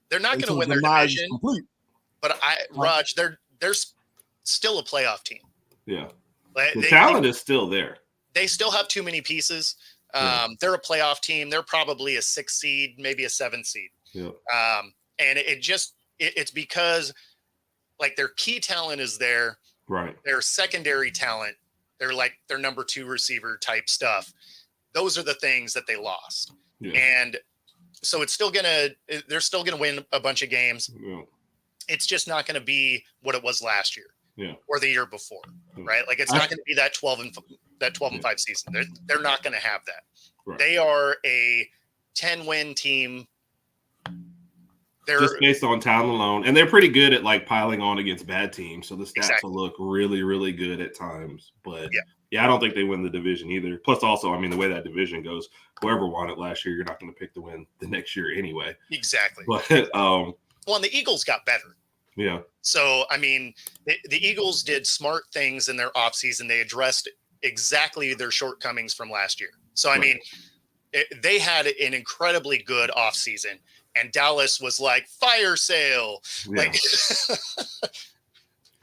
They're not going to win their division, complete. But Raj, they're still a playoff team. Yeah, the talent is still there. They still have too many pieces. They're a playoff team. They're probably a 6th seed, maybe a 7th seed. Yeah. And it's because like their key talent is there. Right. Their secondary talent, they're like their number 2 receiver type stuff. Those are the things that they lost. Yeah. And so they're still gonna win a bunch of games. Yeah. It's just not gonna be what it was last year. Yeah. Or the year before. Right. Like it's not gonna be that 12 and 5 season. They're not gonna have that. Right. They are a 10-win team. They're just based on talent alone, and they're pretty good at like piling on against bad teams. So the stats will look really, really good at times. But yeah, I don't think they win the division either. Plus, also, I mean, the way that division goes, whoever won it last year, you're not going to pick to win the next year anyway. Exactly. But and the Eagles got better. Yeah. So I mean, the Eagles did smart things in their offseason. They addressed exactly their shortcomings from last year. So I mean, they had an incredibly good offseason. And Dallas was like fire sale. Yeah. Like,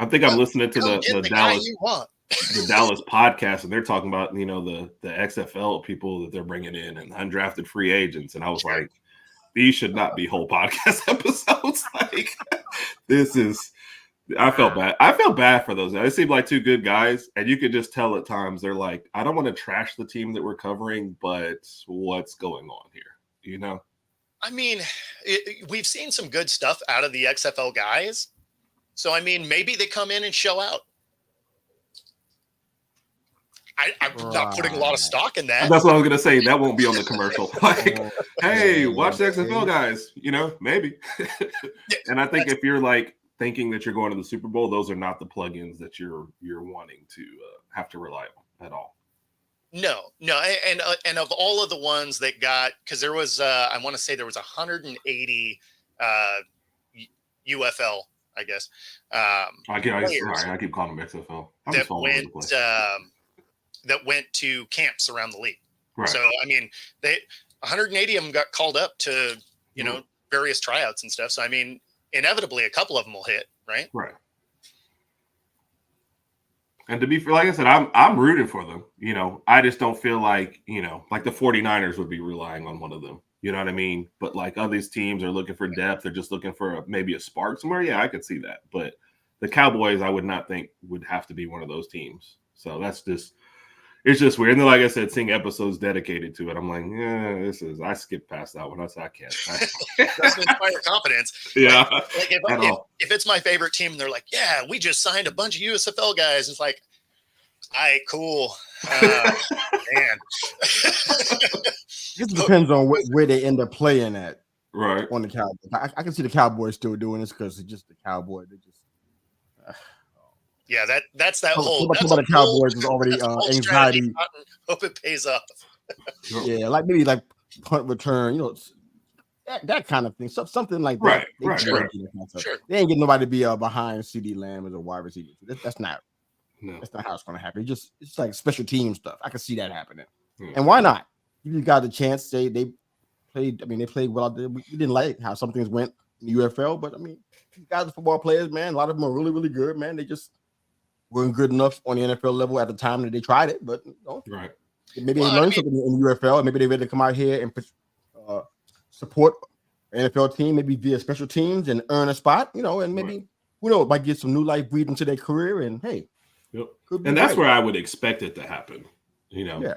I think I'm listening to the Dallas you want. the Dallas podcast, and they're talking about the XFL people that they're bringing in and undrafted free agents, and I was like, these should not be whole podcast episodes. Like this is. I felt bad. I felt bad for those guys. They seemed like 2 good guys, and you could just tell at times they're like, I don't want to trash the team that we're covering, but what's going on here? I mean, we've seen some good stuff out of the XFL guys. So, I mean, maybe they come in and show out. I'm not putting a lot of stock in that. That's what I was going to say. That won't be on the commercial. Like, hey, watch the XFL guys, maybe. And I think if you're like thinking that you're going to the Super Bowl, those are not the plugins that you're wanting to have to rely on at all. No, and of all of the ones that got, because there was, I want to say there was 180 UFL, I guess. I keep calling them XFL. That went to camps around the league. Right. So I mean, 180 of them got called up to various tryouts and stuff. So I mean, inevitably a couple of them will hit, right? Right. And to be fair, like I said, I'm rooting for them. I just don't feel like, like the 49ers would be relying on one of them. You know what I mean? But like other these teams are looking for depth. They're just looking for maybe a spark somewhere. Yeah, I could see that. But the Cowboys, I would not think would have to be one of those teams. So it's just weird. And then, like I said, seeing episodes dedicated to it, I'm like, yeah, I skipped past that one. I can't. Doesn't inspire confidence. Yeah. Like if it's my favorite team and they're like, yeah, we just signed a bunch of USFL guys. It's like, all right, cool. Man. It depends on where they end up playing at. Right. On the Cowboys. I can see the Cowboys still doing this because it's just the Cowboys. They just. Yeah, that's that whole. That's about the Cowboys is already anxiety. Hope it pays off. Yeah, like maybe like punt return, that kind of thing. Something like that. Right. Sure. They ain't getting nobody to be behind CeeDee Lamb as a wide receiver. That's not. No. That's not how it's going to happen. It's like special team stuff. I can see that happening. And why not? You got the chance. They played. I mean, they played well. We didn't like how some things went in the UFL, but I mean, you guys are football players, man. A lot of them are really, really good, man. They just weren't good enough on the NFL level at the time that they tried it. But right. Maybe they learned something in the UFL, and maybe they're ready to come out here and support an NFL team, maybe via special teams and earn a spot, and maybe who knows, might get some new life breathed into their career. And hey, and that's where I would expect it to happen. Yeah.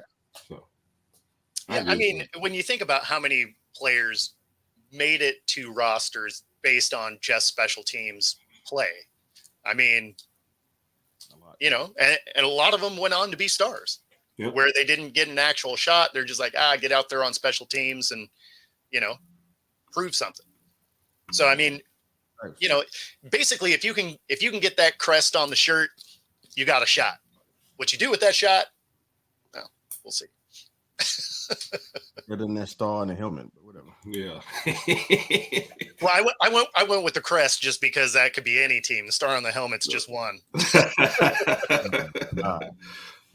So. Yeah, I mean, when you think about how many players made it to rosters based on just special teams play, I mean, and a lot of them went on to be stars. Yep. Where they didn't get an actual shot. They're just like, get out there on special teams and, prove something. So, I mean, basically if you can get that crest on the shirt, you got a shot. What you do with that shot, well, we'll see. Better than that star and the helmet, but whatever. Yeah. Well, I went with the crest just because that could be any team. The star on the helmet's just one.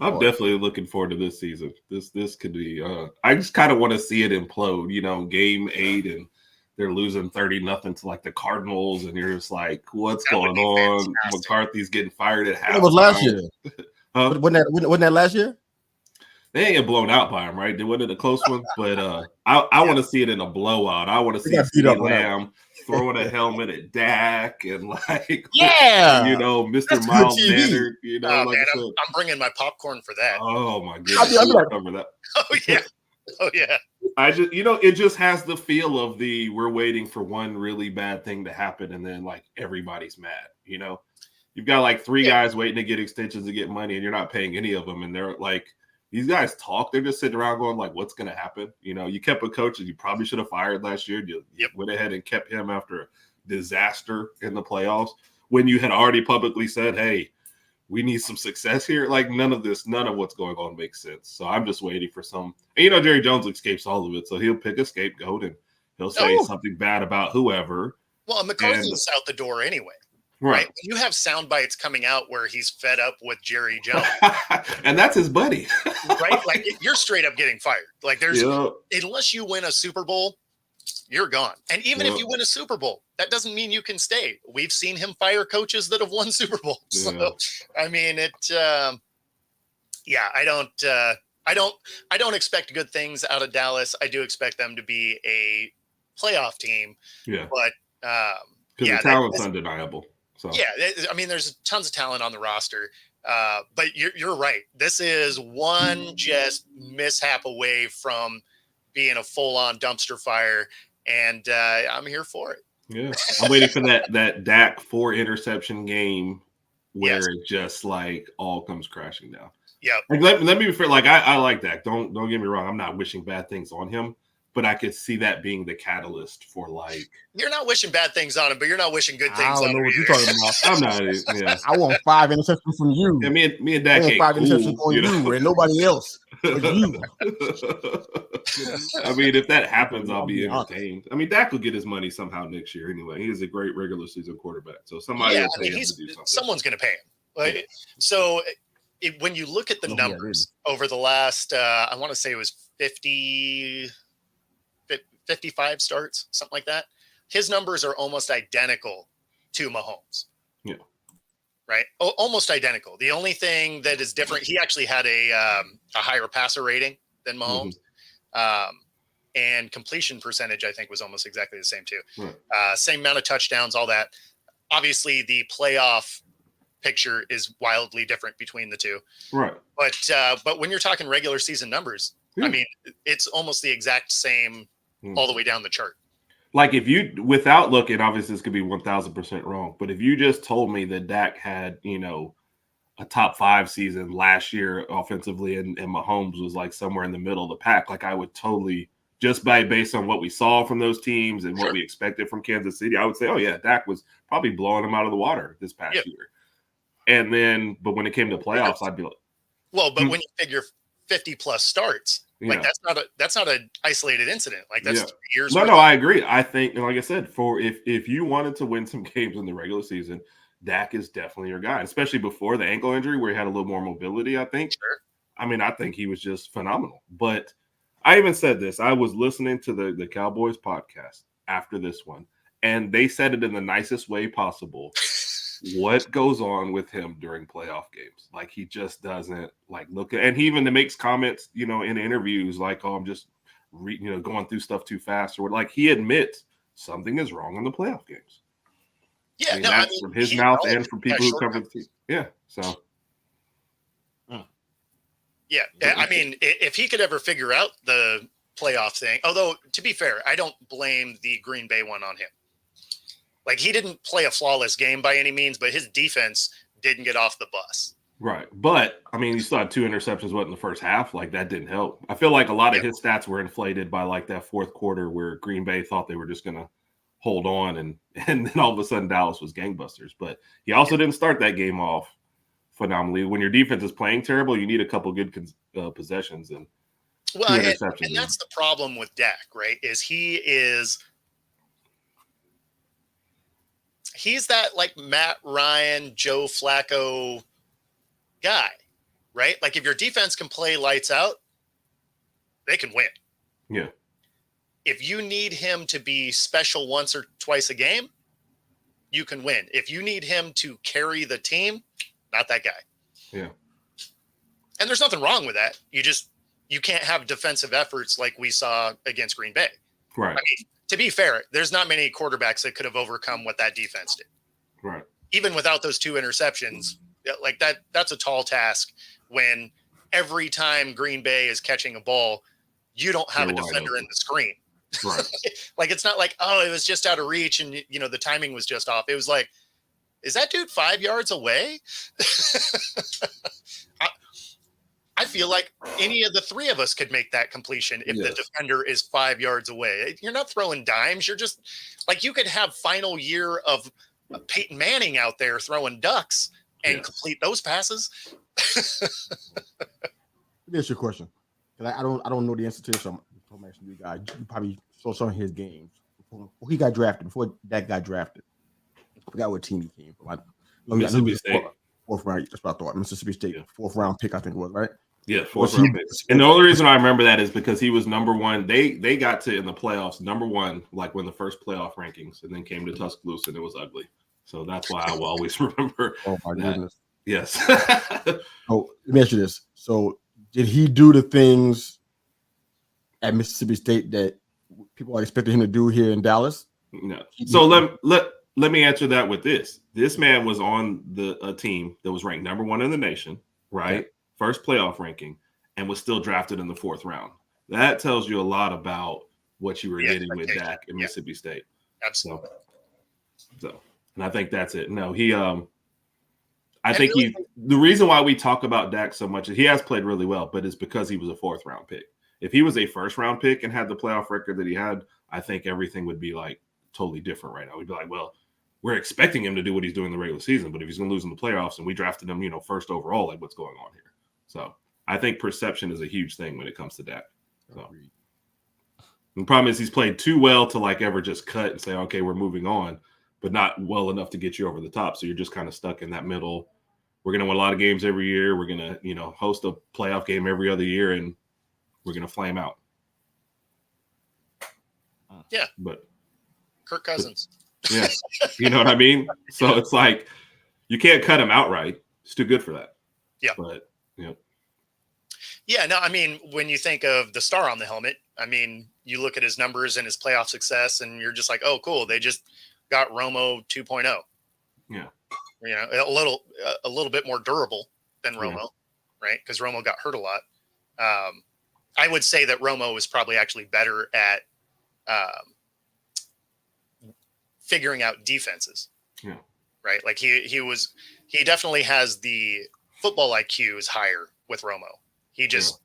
I'm definitely looking forward to this season. This could be. I just kind of want to see it implode. Game 8, and they're losing 30-0 to like the Cardinals, and you're just like, what's going on? Fantastic. McCarthy's getting fired at halftime. It was last year. Wasn't that last year? They ain't get blown out by him, right? They wasn't a close one, but I want to see it in a blowout. I want to see CeeDee Lamb throwing a helmet at Dak and like, Mr. That's Miles good TV. Mannered. Man, I'm bringing my popcorn for that. Oh my goodness, I'll be like, cover that. Oh yeah. I just, it just has the feel of we're waiting for one really bad thing to happen, and then like everybody's mad. You've got like 3 guys waiting to get extensions to get money, and you're not paying any of them, and they're like. These guys talk. They're just sitting around going like, what's going to happen? You kept a coach that you probably should have fired last year. You went ahead and kept him after a disaster in the playoffs when you had already publicly said, hey, we need some success here. Like none of what's going on makes sense. So I'm just waiting for some. And Jerry Jones escapes all of it. So he'll pick a scapegoat and he'll say something bad about whoever. Well, McCarthy's out the door anyway. Right. When you have sound bites coming out where he's fed up with Jerry Jones. And that's his buddy. Right? Like you're straight up getting fired. Like unless you win a Super Bowl, you're gone. And even if you win a Super Bowl, that doesn't mean you can stay. We've seen him fire coaches that have won Super Bowls. So, I mean, I don't expect good things out of Dallas. I do expect them to be a playoff team. Yeah. But because the talent's undeniable. So. Yeah, I mean, there's tons of talent on the roster, but you're right. This is one just mishap away from being a full-on dumpster fire, and I'm here for it. Yeah, I'm waiting for that Dak 4 interception game where it just like all comes crashing down. Yeah, like, let me be fair. Like I like Dak. Don't get me wrong. I'm not wishing bad things on him. But I could see that being the catalyst for like. You're not wishing bad things on him, but you're not wishing good things on him. I don't know what you're talking about. I'm not. Yeah. I want 5 interceptions from you. Yeah, me and Dak ain't 5 cool, interceptions on you and nobody else. But you. I mean, if that happens, I'll be entertained. I mean, Dak will get his money somehow next year anyway. He is a great regular season quarterback, so somebody will pay him to do something. Someone's going to pay him. Like, so when you look at the numbers over the last, I want to say it was 55 starts, something like that. His numbers are almost identical to Mahomes. Yeah. Right. Almost identical. The only thing that is different, he actually had a higher passer rating than Mahomes. And completion percentage, I think, was almost exactly the same too. Right. Same amount of touchdowns, all that. Obviously, the playoff picture is wildly different between the two. Right. But when you're talking regular season numbers, I mean, it's almost the exact same all the way down the chart. Like if you, without looking, obviously this could be 1000% wrong, but if you just told me that Dak had, a top 5 season last year offensively and Mahomes was like somewhere in the middle of the pack, like I would totally, just based on what we saw from those teams and what we expected from Kansas City, I would say, oh yeah, Dak was probably blowing them out of the water this past year. And then, but when it came to playoffs, I'd be like, well, but when you figure 50 plus starts, like that's not an isolated incident. Like that's 3 years. No, I agree. I think, like I said, for if you wanted to win some games in the regular season, Dak is definitely your guy, especially before the ankle injury where he had a little more mobility, I think. Sure. I mean, I think he was just phenomenal. But I even said this. I was listening to the Cowboys podcast after this one, and they said it in the nicest way possible. What goes on with him during playoff games? Like he just doesn't like look at, and he even makes comments, in interviews like, "Oh, I'm just, going through stuff too fast," or like he admits something is wrong in the playoff games. Yeah, that's from his mouth and from people who cover the team. Yeah, so. Yeah, I mean, if he could ever figure out the playoff thing, although to be fair, I don't blame the Green Bay one on him. Like he didn't play a flawless game by any means, but his defense didn't get off the bus. Right. But I mean, you still had 2 interceptions in the first half. Like that didn't help. I feel like a lot of his stats were inflated by like that fourth quarter where Green Bay thought they were just gonna hold on and then all of a sudden Dallas was gangbusters. But he also didn't start that game off phenomenally. When your defense is playing terrible, you need a couple good possessions and 2 interceptions. And that's the problem with Dak, right? He's that like Matt Ryan, Joe Flacco guy, right? Like if your defense can play lights out, they can win. Yeah. If you need him to be special once or twice a game, you can win. If you need him to carry the team, not that guy. Yeah. And there's nothing wrong with that. You can't have defensive efforts like we saw against Green Bay. Right. I mean, to be fair, there's not many quarterbacks that could have overcome what that defense did. Right. Even without those 2 interceptions, like that's a tall task when every time Green Bay is catching a ball, you don't have a defender in the screen. Right. Like, it's not like, oh, it was just out of reach and, the timing was just off. It was like, is that dude 5 yards away? I feel like any of the 3 of us could make that completion if the defender is 5 yards away. You're not throwing dimes. You're just like, you could have final year of Peyton Manning out there throwing ducks and complete those passes. Here's your question. I don't know the answer to this. So I'm asking you guys. You probably saw some of his games before he got drafted. Before that got drafted, I forgot what team he came from. Mississippi State. Fourth round. That's what I thought. Mississippi State, 4th round pick, I think it was, right? Yeah, 4th round pick. And the only reason I remember that is because he was number 1. They got to in the playoffs number 1, like when the first playoff rankings, and then came to Tuscaloosa and it was ugly. So that's why I will always remember. Oh my goodness. Yes. Oh, let me ask you this. So did he do the things at Mississippi State that people are expecting him to do here in Dallas? No. So let me answer that with this. This man was on a team that was ranked number 1 in the nation, right? Okay. First playoff ranking, and was still drafted in the 4th round. That tells you a lot about what you were getting with Dak in Mississippi State. Absolutely. So, and I think that's it. No, I think the reason why we talk about Dak so much is he has played really well, but it's because he was a 4th round pick. If he was a 1st round pick and had the playoff record that he had, I think everything would be like totally different right now. We'd be like, well, we're expecting him to do what he's doing in the regular season, but if he's going to lose in the playoffs and we drafted him, 1st overall, like what's going on here? So I think perception is a huge thing when it comes to Dak. So the problem is he's played too well to like ever just cut and say, okay, we're moving on, but not well enough to get you over the top. So you're just kind of stuck in that middle. We're going to win a lot of games every year. We're going to, host a playoff game every other year, and we're going to flame out. Yeah. But Kirk Cousins. Yeah. You know what I mean? So it's like, you can't cut him outright. It's too good for that. Yeah. But, Yeah, no, I mean, when you think of the star on the helmet, I mean, you look at his numbers and his playoff success, and you're just like, oh, cool. They just got Romo 2.0. Yeah. A little bit more durable than Romo, right? Because Romo got hurt a lot. I would say that Romo is probably actually better at figuring out defenses. Yeah. Right. Like he definitely has the football IQ is higher with Romo. He just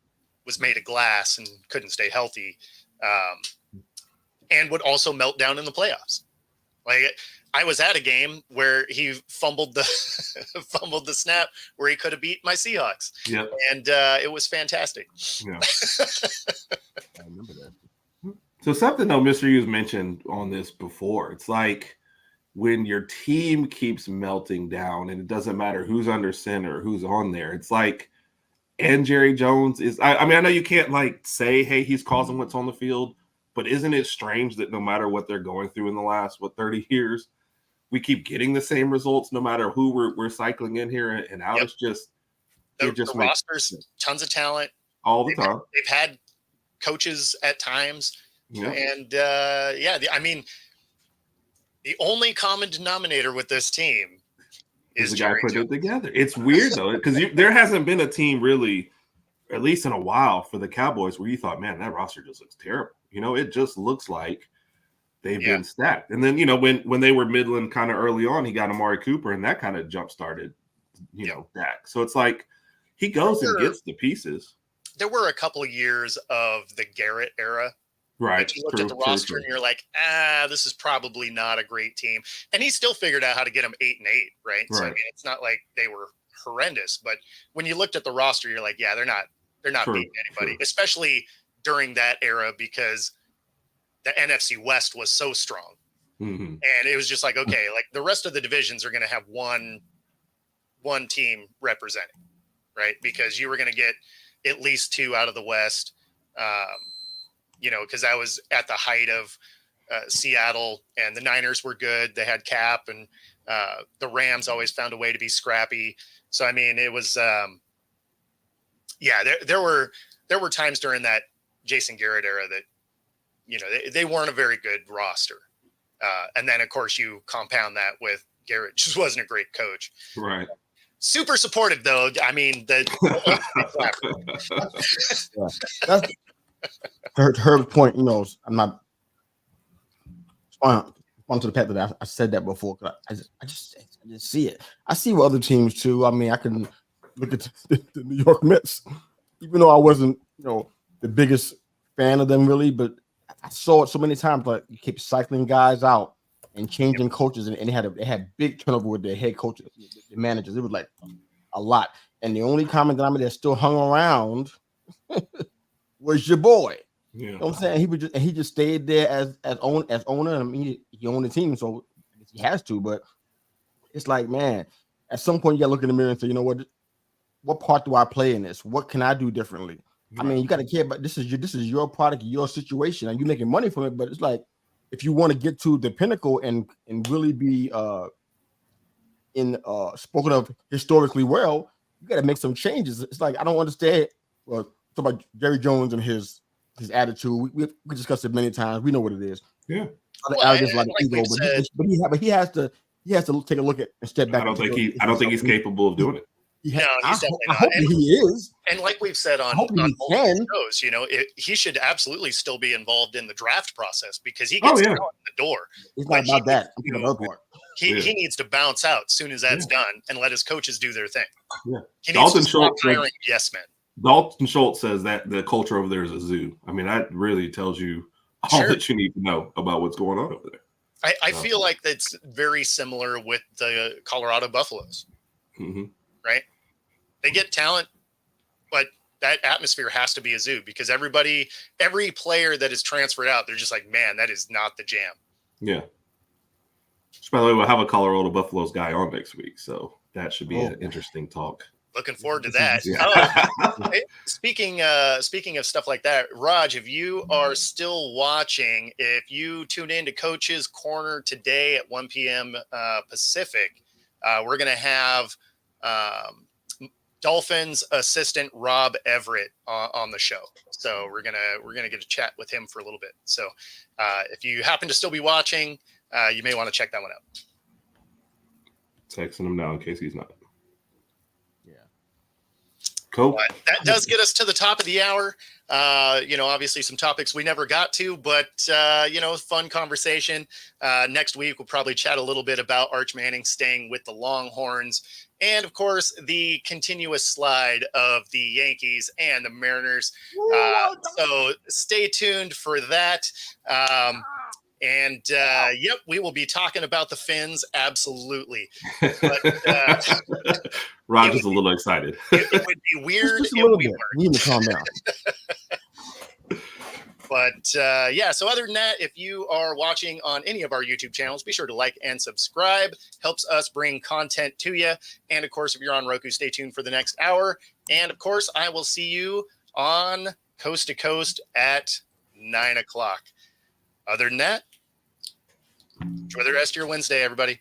was made of glass and couldn't stay healthy, and would also melt down in the playoffs. Like I was at a game where he fumbled the snap where he could have beat my Seahawks. Yeah, and it was fantastic. Yeah, I remember that. So something though, Mr. Hughes mentioned on this before. It's like when your team keeps melting down, and it doesn't matter who's under center, who's on there. It's like. And Jerry Jones is, I mean, I know you can't like say, hey, he's causing what's on the field, but isn't it strange that no matter what they're going through in the last, 30 years, we keep getting the same results no matter who we're cycling in here and out? Yep. It's just, the rosters, tons of talent. All the time. They've had coaches at times. Yeah. And I mean, the only common denominator with this team is the guy putting it together. It's weird though, because there hasn't been a team really, at least in a while, for the Cowboys where you thought, man, that roster just looks terrible. It just looks like they've been stacked. And then when they were middling kind of early on, he got Amari Cooper, and that kind of jump started Dak. So it's like he goes and gets the pieces. There were a couple of years of the Garrett era. Right. You looked at the roster and you're like, this is probably not a great team. And he still figured out how to get them 8-8, right? So I mean, it's not like they were horrendous, but when you looked at the roster, you're like, yeah, they're not beating anybody, especially during that era, because the NFC West was so strong. Mm-hmm. And it was just like, okay, like the rest of the divisions are going to have one team representing, right? Because you were going to get at least 2 out of the West, because that was at the height of Seattle, and the Niners were good. They had Cap, and the Rams always found a way to be scrappy. So, I mean, it was, there were times during that Jason Garrett era that, they weren't a very good roster. And then, of course, you compound that with Garrett just wasn't a great coach. Right. Super supportive, though. I mean, that's her point. I'm not on to the fact that I said that before. I just see it. I see what other teams too. I mean, I can look at the New York Mets, even though I wasn't, the biggest fan of them really, but I saw it so many times. Like you keep cycling guys out and changing coaches, and they had big turnover with their head coaches, the managers. It was like a lot. And the only common denominator that still hung around was your boy. Yeah. You know what I'm saying? He just stayed there as owner. I mean, he owned the team, so he has to. But it's like, man, at some point you gotta look in the mirror and say, you know what part do I play in this? What can I do differently? I mean, you got to care about this is your product, your situation, and you're making money from it. But it's like, if you want to get to the pinnacle and really be spoken of historically well, you got to make some changes. It's like, I don't understand. Well, talk about Jerry Jones and his attitude. We discussed it many times. We know what it is. Yeah. But he has to take a look at and step back. I don't think he's capable of doing it. He's definitely not. Hope he is. And like we've said on multiple shows, he should absolutely still be involved in the draft process, because he gets thrown in the door. It's not about that. I'm talking about part. He needs to bounce out as soon as that's done and let his coaches do their thing. Yeah. He needs to stop hiring yes men. Dalton Schultz says that the culture over there is a zoo. I mean, that really tells you all that you need to know about what's going on over there. I feel like that's very similar with the Colorado Buffaloes. Mm-hmm. Right? They get talent, but that atmosphere has to be a zoo, because every player that is transferred out, they're just like, man, that is not the jam. Yeah. Which, by the way, we'll have a Colorado Buffaloes guy on next week, so that should be an interesting talk. Looking forward to that. Yeah. Speaking of stuff like that, Raj, if you are still watching, if you tune in to Coach's Corner today at 1 p.m. Pacific, we're going to have Dolphins assistant Rob Everett on the show. So we're gonna get a chat with him for a little bit. So if you happen to still be watching, you may want to check that one out. Texting him now in case he's not. Yeah. Cool. But that does get us to the top of the hour. Obviously some topics we never got to, but fun conversation. Next week we'll probably chat a little bit about Arch Manning staying with the Longhorns, and of course the continuous slide of the Yankees and the Mariners. So stay tuned for that. We will be talking about the Fins. Absolutely. But, Raj is a little excited. It would be weird just a little bit. weren't. We need to calm down. But so other than that, if you are watching on any of our YouTube channels, be sure to like and subscribe. Helps us bring content to you. And of course, if you're on Roku, stay tuned for the next hour. And of course, I will see you on Coast to Coast at 9 o'clock. Other than that, enjoy the rest of your Wednesday, everybody.